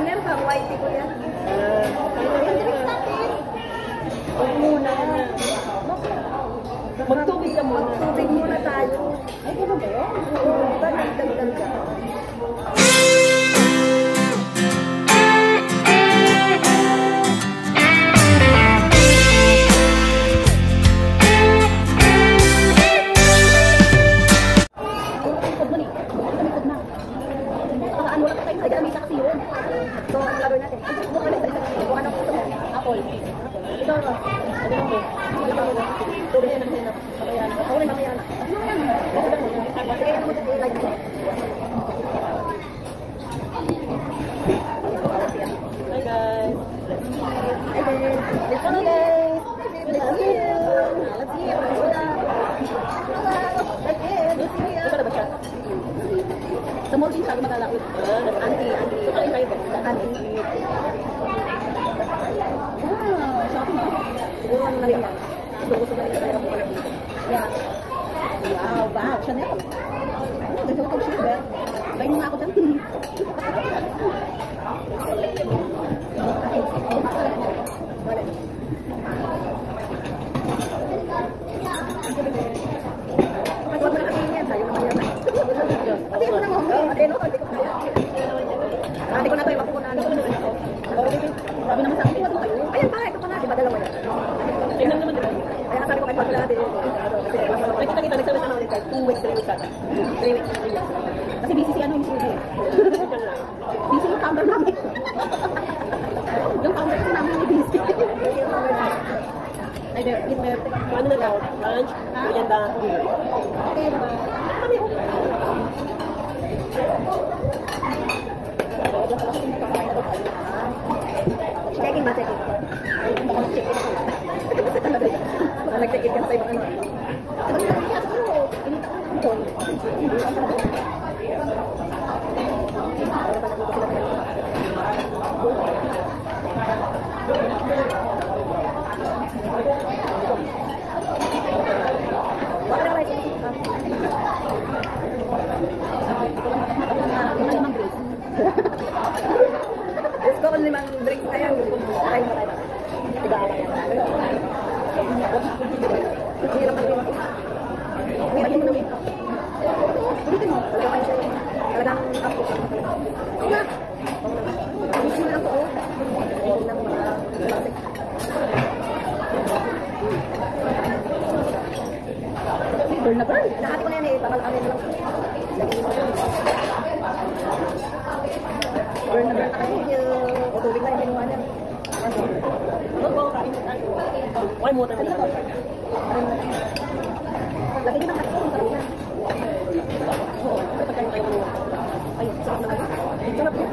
meron ka, white ko yan. Huwag muna. Magtubig ka muna. Magtubig muna tayo. Ay, gano'n ba yun? Oo, diba nagdagdag ka? So, ang lagay natin. Kung ano gusto mo? Apple. Ito, tubig na naman. Ako rin mamaya na. Sige, ano mo ito? Like mo. Hi guys. Hi guys. Let's go guys. Let's see you. Let's see you. Let's see you. Ito na ba siya? Sa mall din siya gumagalakot. Auntie. Pakain tayo ba? Auntie. Shopping mo? Siguro ano na rin yan. Gusto na rin tayo po pala dito. Yeah. Wow. Chanel. Ganda ko sugar. Bayin mo nga ako dyan. Pagwag mo na kasi yan. Sayo naman yan. Pati mo na mo. Hindi ko na tayo mapukunan. Sabi naman sa akin, ito kayo. Ayan pa, ito pa na. Diba dalawa yan? Tingnan naman diba? Kaya sabi ko kayo pagkala natin. Ay, kita, nagsabi na ulit. 2 weeks, 3 weeks ata. 3 weeks. Kasi busy si ano yung studio. Busy yung founder namin. Yung founder ko namin yung busy. Ay, Ano na daw? Lunch? Merienda? okay, diba? Kami okay. Checking ba? Checking. Baka mag-check-in ako. Baka nag-check-in ka sa ibang ano. Gusto ko limang drinks na yan. Try mo tayo. Tigaan lang yan. Hirap na rin. Hirap mo na rin. Ulitin mo. Talagang ako. Nga. Gusto mo lang po. Huwag nang malasik. Burn na burn. Nakati ko na yan eh. Babal-amin lang. Lagyan mo. Burn na burn na kayo. O tubig na yung pinuha niya. Why mo tayo na? Lagi din ang kaso. Sarap yan. Oo. Ay, sarap naman. Sarap yan.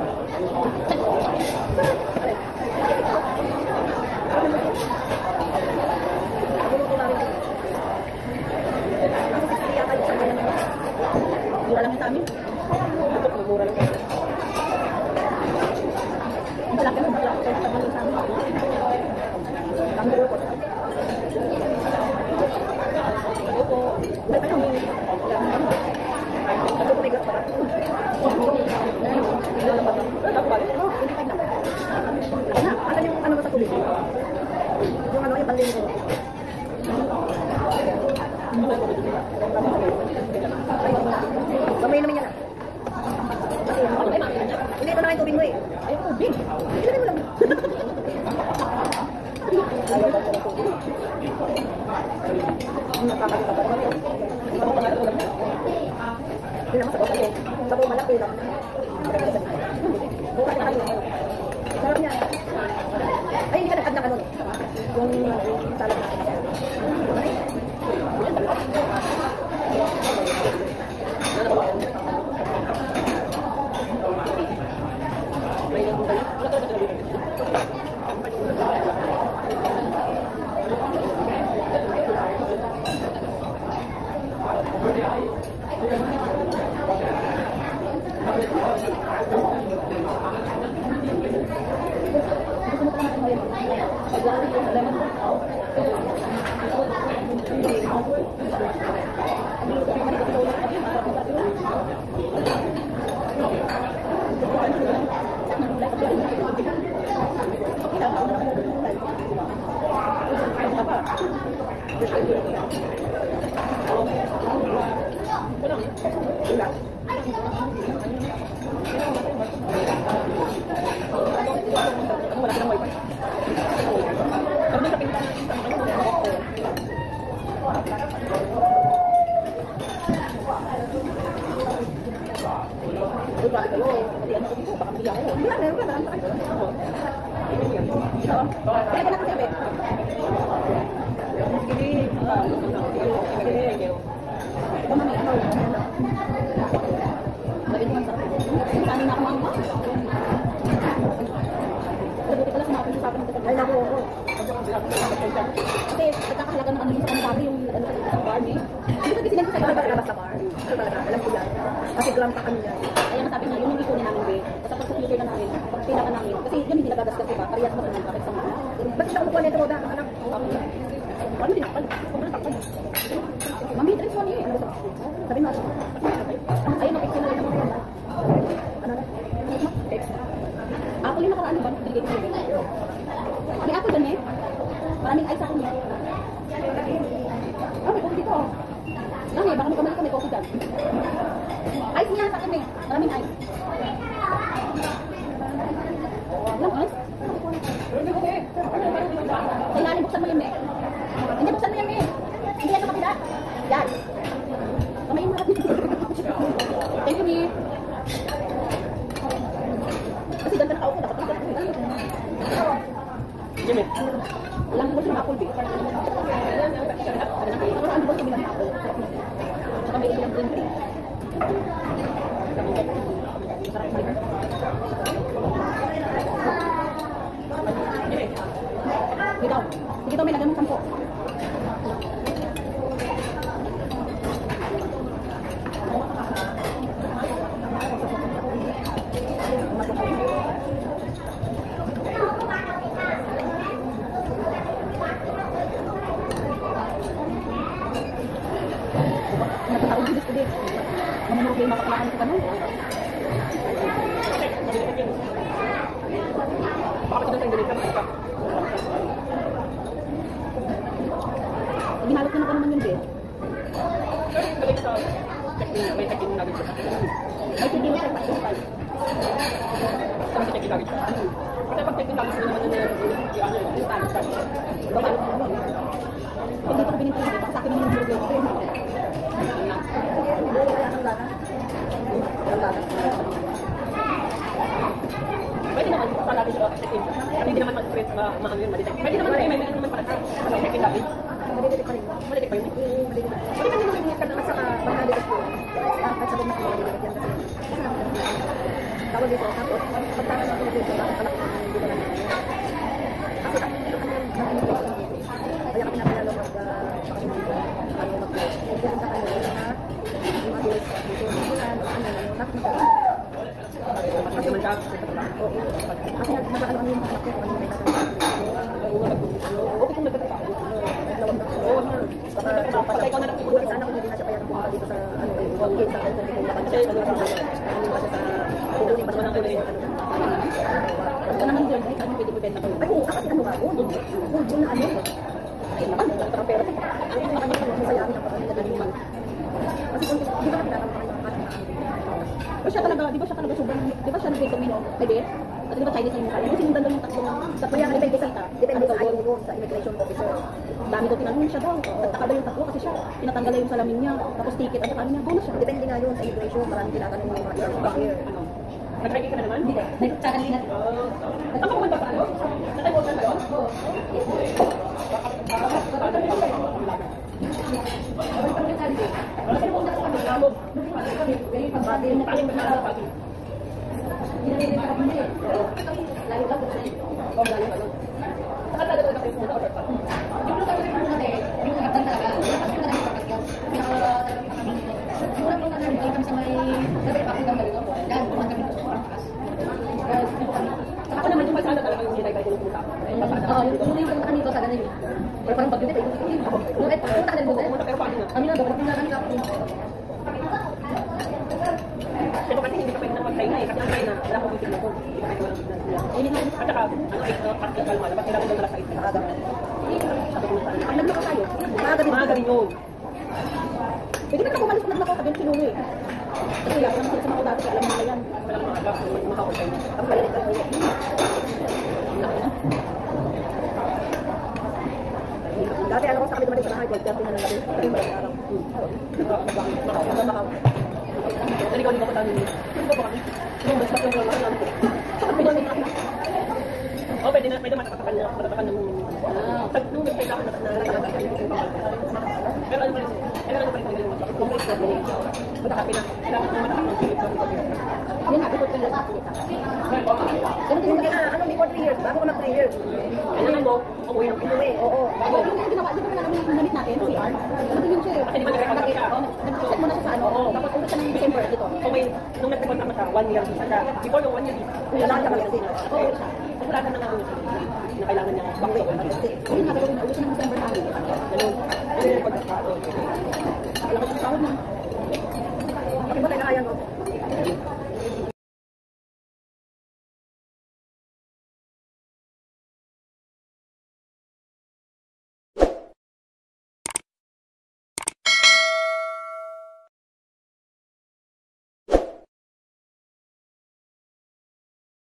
Mura lang sa amin. Mura lang. Malaki mo ba? Sa amin. Ang buo ko. Opo. May pa kami. Ako may gas pa. Asan yung ano ba sa tubig? Yung ano, yung pandin ko. Mamay naman yan ah. Hindi, ito na yung tubig mo eh. Ay, tubig. Ilagay mo lang. Hindi naman sa kota eh. Sa buong malaki lang. Bukas na kayo. Sarap niya. Ay, hindi ka nag-add ng ano. Yung salad natin. Gusto mo pa naman Ay, naku ako. Kasi nagkakahalaga ng ano yung sa kanila yung ano sa bar ni. Hindi ko kasi sa talaga sa bar. Ano talaga, alam ko yan. Kasi gram pa kami yan. Kaya nga sabi nga, yun yung ikunin namin way. Basta pag sa future na namin, pag pinaka namin. Kasi yun hindi nagagasgas diba? Parehas mo naman kapit sa mga. Ba't siya kumukuha nito mo ba? Anak? Ano tinakpan? Sobrang takpan. Mami, drinks mo niya eh. Sabi mo, ayun, mapiksin na rin naman kayo. Ano na? Apple yung nakaraan ba? May apple dun eh. Maraming ice ako niya. Ah, may coffee dito. Lang eh, baka may kamali ka, may coffee dyan. Ice niya sa akin eh. Maraming ice. Lang ice? Sa ilalim, buksan mo yun eh. Hindi, buksan mo yun eh. Hindi yan sa kapila. Yan. Kamayin mo. Thank you, Nick. Kasi ganda nakaupo, dapat ganda. Jimmy. Ilang buwan ng apple, babe? Ang buwan kami ng apple. Saka may ilang drink. Sarap na rin. Dito. Dito may lagyan ng sampo. Nakatawag din ko din. Mamamurog yung makapalakan ko ganun. Bakit ito yung ganito? Ginalot ko na pa naman yun, babe. May checking namin siya. May checking mo siya sa inside. May checking namin siya. Kasi pag checking namin siya naman na inside. Pag dito ko binintay dito, sa akin naman yung burger ko. Pwede naman, sa natin siya check-in. Hindi naman mag-print ma-ano yun, malita. Pwede naman, may naman para sa check-in natin. Malitik pa rin. Malitik pa yun. Pwede naman naman yung at saka pagkalitik ko. At sabon na malitik yan kasi. Tawag dito, tapos pagkakasin ko dito, bakit pala ko hindi naman yun. Kasi kaya kami napalalo pupunta kayo na mag-deals dito bulan o ano yung nakita kasi mag-up kasi nag-ano ang yung mga nakita kung may okay kung nagkakita patay ko na nakikita sana kung hindi na siya kaya pumunta dito sa ano gate sa kanya kung naman siya ano ba siya sa pupunin pa naman ang ano basta naman dyan ay kami pwede pwede na ay oo kasi ano ba yun na ano ay naman pero pero ano yung kanya kung masaya kami kapag nagkakaliman kasi kung di ba nakita naman o siya talaga, di ba siya talaga sobrang, di ba siya nag-domino, pwede? At di ba Chinese yung mukha? Yung sinundan lang yung tatlong, sa kanya depende salita, depende sa ayaw mo sa immigration officer. Dami daw tinanong siya daw, nagtaka daw yung tatlo kasi siya, tinatanggal yung salamin niya, tapos ticket, at saka niya, bonus siya. Depende nga yun sa immigration, maraming tinatanong yung mga isang bakit. Nag-ready ka na naman? Hindi. Nagkakalina na. Nagtaka mo ba pa ano? Natay mo ba kayo? Ako naman yung masala talaga yung hinay-bay ko ng puta. Oo, yung punta kanito sa ganun yun. Pero parang pag-dito, punta ka na rin punta. Pero paano na? Kami na, dapat pinagalan ka. Pero kasi hindi ka pwede na mag-try na eh. Kasi Try na, wala akong tignan ko. Hindi ko alam. At saka, practical mo, dapat kailangan ko malas sa isa. Pag naglako tayo, Maaga rin yun. pwede na ako umalis kung naglako ka din si Lulu eh. Kasi wala naman sila sa mga dati, alam mo nila yan. Wala namang maaga, makakapag tayo. Ang galit ka tayo. Dati alam ko sa kami dumating sa bahay, 12:30 na lang gabi. Pero yung araw. Naligaw din ako tayo. Naligaw pa kami. Yung basta ko lang lang. Oh, pwede matatakan na ng nung kailangan na pero ano pa rin yung complex na din. Matakapi na. Kailangan na matakapi ng Philip. Yun nga, before 3 years ako kita. Ganun din yung ano, before 3 years, bago ko mag 3 years. Kailangan mo, umuwi ng Inuwi, oo. Bago yung ginawa, di ba namin namit natin, CR? Kasi yun siya, Kasi di ba nagkakagap siya? nag-check muna siya sa ano, tapos ulit siya ng December dito. So may, nung nagpunta mo siya, 1 year visa siya. Before yung 1 year visa, Wala siya kasi. Oo, siya. wala na nga na kailangan niya Yun nga, gagawin